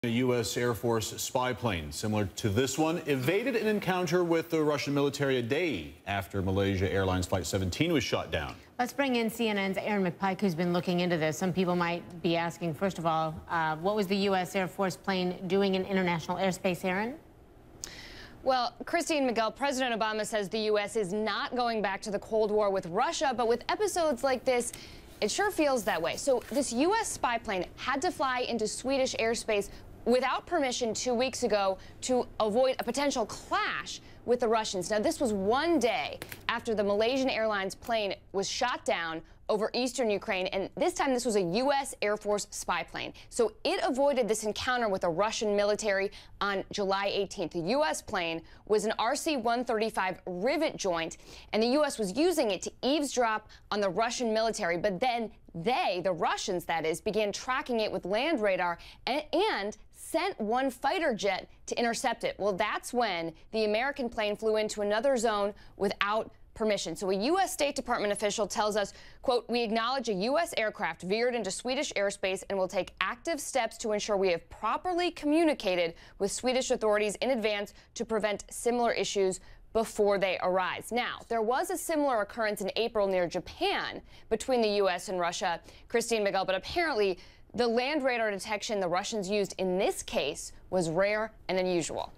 A U.S. Air Force spy plane, similar to this one, evaded an encounter with the Russian military a day after Malaysia Airlines Flight 17 was shot down. Let's bring in CNN's Aaron McPike, who's been looking into this. Some people might be asking, first of all, what was the U.S. Air Force plane doing in international airspace, Aaron? Well, Christine Miguel, President Obama says the U.S. is not going back to the Cold War with Russia, but with episodes like this, it sure feels that way. So this U.S. spy plane had to fly into Swedish airspace without permission 2 weeks ago to avoid a potential clash with the Russians. Now, this was one day after the Malaysian Airlines plane was shot down over eastern Ukraine, and this time this was a U.S. Air Force spy plane. So it avoided this encounter with the Russian military on July 18th. The U.S. plane was an RC-135 rivet joint, and the U.S. was using it to eavesdrop on the Russian military, but then the Russians that is, began tracking it with land radar and sent one fighter jet to intercept it. Well, that's when the American plane flew into another zone without permission. So a U.S. State Department official tells us, quote, "We acknowledge a U.S. aircraft veered into Swedish airspace and will take active steps to ensure we have properly communicated with Swedish authorities in advance to prevent similar issues before they arise." Now, there was a similar occurrence in April near Japan between the U.S. and Russia, Christine Miguel, but apparently the land radar detection the Russians used in this case was rare and unusual.